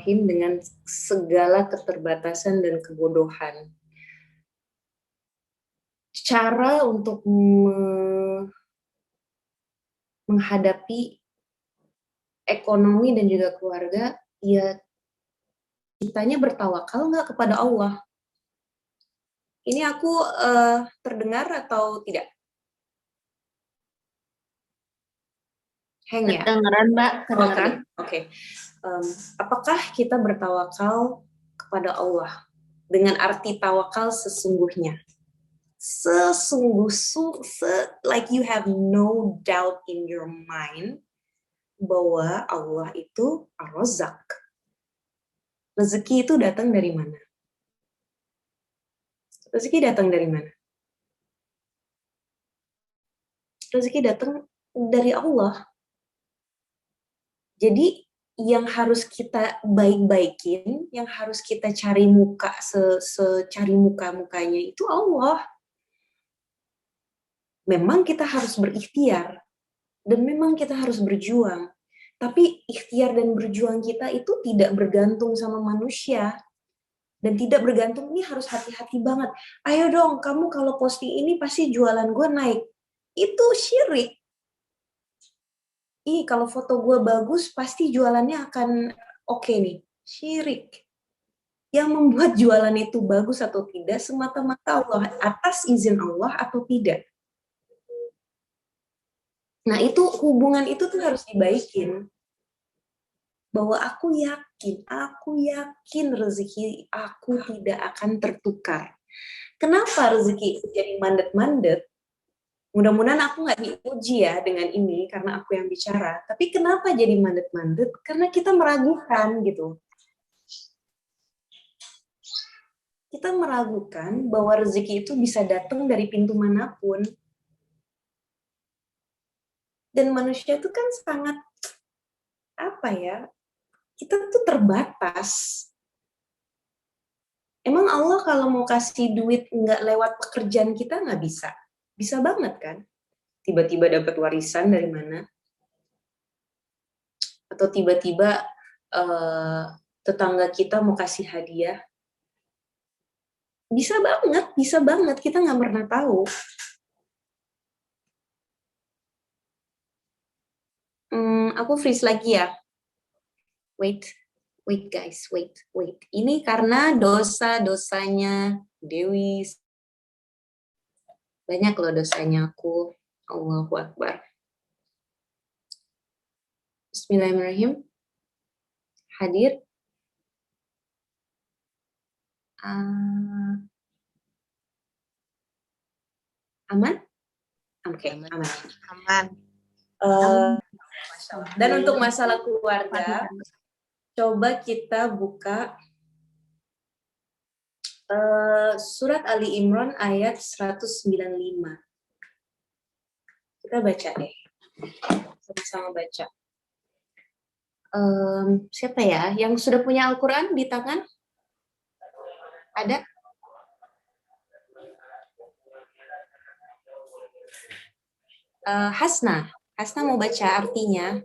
Bismillahirrahmanirrahim dengan segala keterbatasan dan kebodohan. Cara untuk menghadapi ekonomi dan juga keluarga, ya kitanya bertawakal nggak kepada Allah. Ini aku terdengar atau tidak? Hang ya? Kedengeran, Mbak. Kedengeran. Oke. Apakah kita bertawakal kepada Allah dengan arti tawakal sesungguhnya? Like you have no doubt in your mind bahwa Allah itu Ar-Razzaq. Rezeki itu datang dari mana? Rezeki datang dari mana? Rezeki datang dari Allah. Jadi yang harus kita baik-baikin, yang harus kita cari muka secari muka-mukanya itu Allah. Memang kita harus berikhtiar dan memang kita harus berjuang. Tapi ikhtiar dan berjuang kita itu tidak bergantung sama manusia. Dan tidak bergantung, ini harus hati-hati banget. Ayo dong, kamu kalau posting ini pasti jualan gue naik. Itu syirik. Kalau foto gue bagus, pasti jualannya akan oke nih. Syirik. Yang membuat jualan itu bagus atau tidak, semata-mata Allah, atas izin Allah atau tidak. Nah, itu hubungan itu tuh harus dibaikin. Bahwa aku yakin rezeki aku tidak akan tertukar. Kenapa rezeki jadi mandet-mandet? Mudah-mudahan aku nggak diuji ya dengan ini, karena aku yang bicara. Tapi kenapa jadi mandet-mandet? Karena kita meragukan gitu. Kita meragukan bahwa rezeki itu bisa datang dari pintu manapun. Dan manusia itu kan sangat, kita tuh terbatas. Emang Allah kalau mau kasih duit nggak lewat pekerjaan kita nggak bisa? Bisa banget kan? Tiba-tiba dapat warisan dari mana? Atau tiba-tiba tetangga kita mau kasih hadiah? Bisa banget. Kita nggak pernah tahu. Aku freeze lagi ya. Wait guys, wait. Ini karena dosa-dosanya Dewi. Banyak loh dosanya aku. Allahu Akbar. Bismillahirrahmanirrahim. Hadir. Aman? Oke, aman. Dan untuk masalah keluarga, coba kita buka surat Ali Imran ayat 195. Kita baca deh. Sama-sama baca. Siapa ya yang sudah punya Al-Quran di tangan? Ada? Hasna mau baca artinya.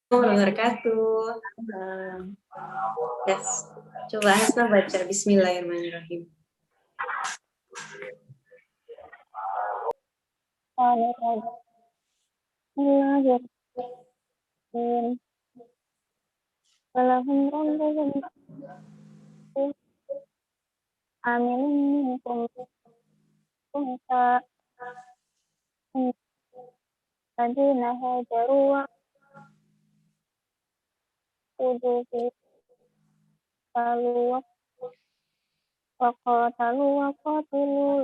Wabarakatuh. Yes. Coba Hasna baca Bismillahirrahmanirrahim. وقاتلوا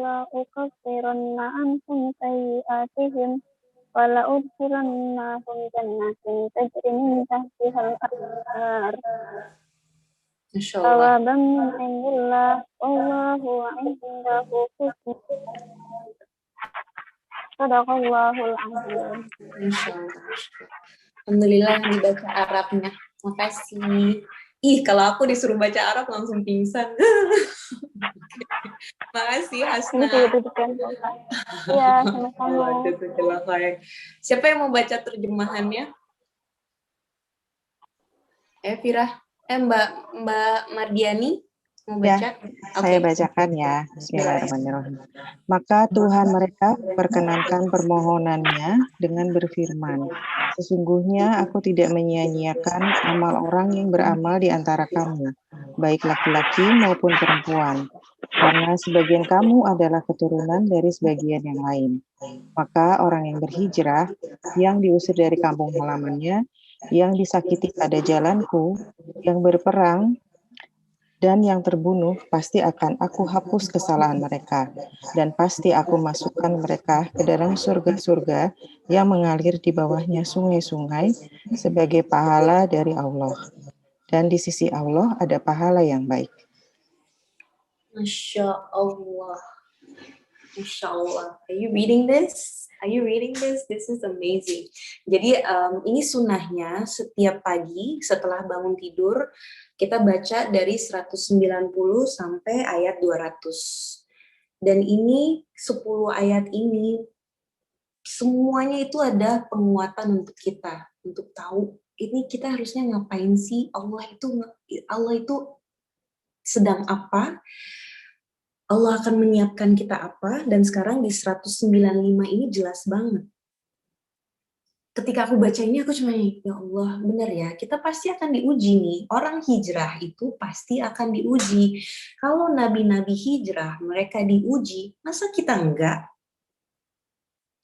لأكفرن عنكم سيئاتهم ولأدخلنهم جنات تجري من تحتها الأنهار ثوابا من عند الله والله عنده حسن Sadaqallahul azim. Alhamdulillah yang dibaca Arabnya. Makasih. Ih, kalau aku disuruh baca Arab langsung pingsan. Makasih Ini Hasna. juga titipkan Pak Ustaz. Iya, sama-sama. Siapa yang mau baca terjemahannya? Fira, Mbak Mardiani mau baca? Saya bacakan ya. Bismillahirrahmanirrahim. Maka Tuhan mereka perkenankan permohonannya dengan berfirman, sesungguhnya aku tidak menyia-nyiakan amal orang yang beramal di antara kamu, baik laki-laki maupun perempuan, karena sebagian kamu adalah keturunan dari sebagian yang lain. Maka orang yang berhijrah, yang diusir dari kampung halamannya, yang disakiti pada jalanku, yang berperang, dan yang terbunuh, pasti akan aku hapus kesalahan mereka, dan pasti aku masukkan mereka ke dalam surga-surga yang mengalir di bawahnya sungai-sungai sebagai pahala dari Allah. Dan di sisi Allah ada pahala yang baik. Masya Allah. Masya Allah. Are you reading this? Are you reading this? This is amazing. Jadi ini sunnahnya setiap pagi setelah bangun tidur kita baca dari 190 sampai ayat 200. Dan ini 10 ayat ini semuanya itu ada penguatan untuk kita, untuk tahu ini kita harusnya ngapain sih, Allah itu sedang apa, Allah akan menyiapkan kita apa, dan sekarang di 195 ini jelas banget. Ketika aku baca ini, aku cuma, ya Allah, benar ya, kita pasti akan diuji nih. Orang hijrah itu pasti akan diuji. Kalau nabi-nabi hijrah, mereka diuji, masa kita enggak?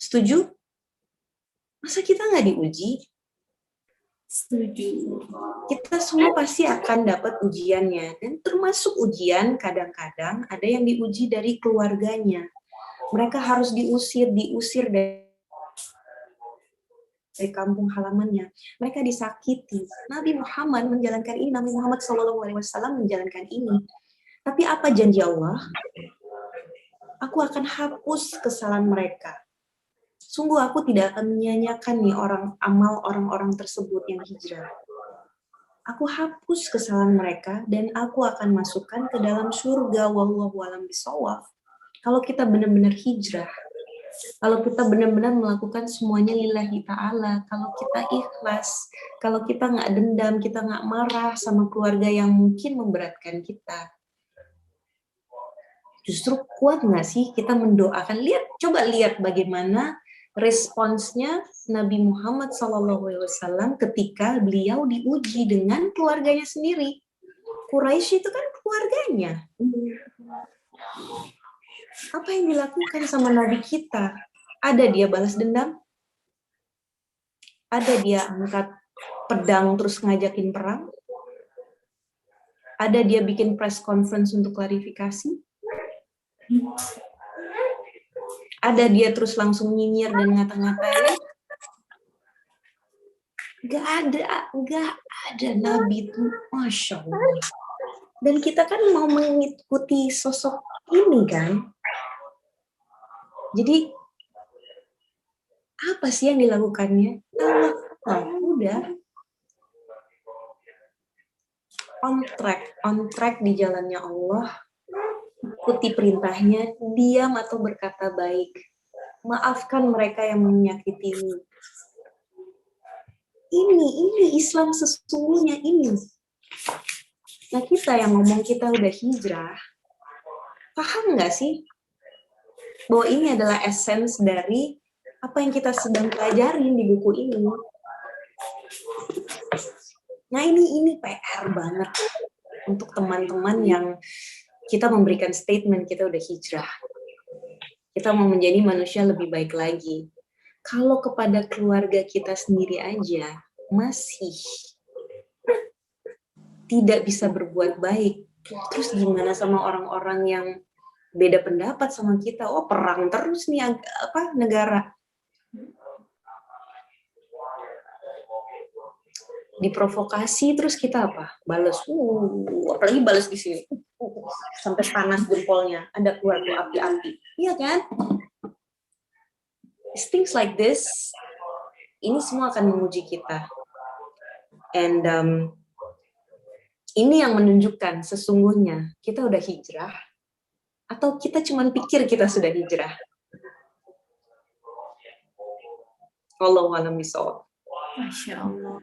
Setuju? Masa kita nggak diuji? Setuju. Kita semua pasti akan dapat ujiannya. Dan termasuk ujian, kadang-kadang ada yang diuji dari keluarganya. Mereka harus diusir dari kampung halamannya. Mereka disakiti. Nabi Muhammad menjalankan ini. Nabi Muhammad SAW menjalankan ini. Tapi apa janji Allah? Aku akan hapus kesalahan mereka. Sungguh aku tidak akan menyanyiakan nih amal orang-orang tersebut yang hijrah. Aku hapus kesalahan mereka dan aku akan masukkan ke dalam surga. Wallahu a'lam bishawab. Kalau kita benar-benar hijrah, kalau kita benar-benar melakukan semuanya lillahi ta'ala, kalau kita ikhlas, kalau kita nggak dendam, kita nggak marah sama keluarga yang mungkin memberatkan kita, justru kuat nggak sih kita mendoakan? Coba lihat bagaimana responsnya Nabi Muhammad SAW ketika beliau diuji dengan keluarganya sendiri. Quraisy itu kan keluarganya. Apa yang dilakukan sama Nabi kita? Ada dia balas dendam? Ada dia angkat pedang terus ngajakin perang? Ada dia bikin press conference untuk klarifikasi? Ada dia terus langsung nyinyir dan ngata-ngatain? Gak ada Nabi itu, Masya Allah. Dan kita kan mau mengikuti sosok ini kan. Jadi, apa sih yang dilakukannya? Udah. On track di jalannya Allah. Ikuti perintahnya, diam atau berkata baik. Maafkan mereka yang menyakitimu. Ini Islam sesungguhnya ini. Nah kita yang ngomong kita udah hijrah, paham nggak sih bahwa ini adalah essence dari apa yang kita sedang pelajarin di buku ini. Nah ini PR banget untuk teman-teman yang kita memberikan statement kita udah hijrah. Kita mau menjadi manusia lebih baik lagi. Kalau kepada keluarga kita sendiri aja masih tidak bisa berbuat baik, terus gimana sama orang-orang yang beda pendapat sama kita? Oh perang terus nih negara. Diprovokasi terus kita apa? Balas. Apalagi balas di sini. Sampai panas jempolnya. Ada keluar tuh api-api. Iya kan? Things like this, ini semua akan menguji kita. And Ini yang menunjukkan sesungguhnya kita udah hijrah atau kita cuma pikir kita sudah hijrah. Wallahu a'lam bishawab. Masya Allah.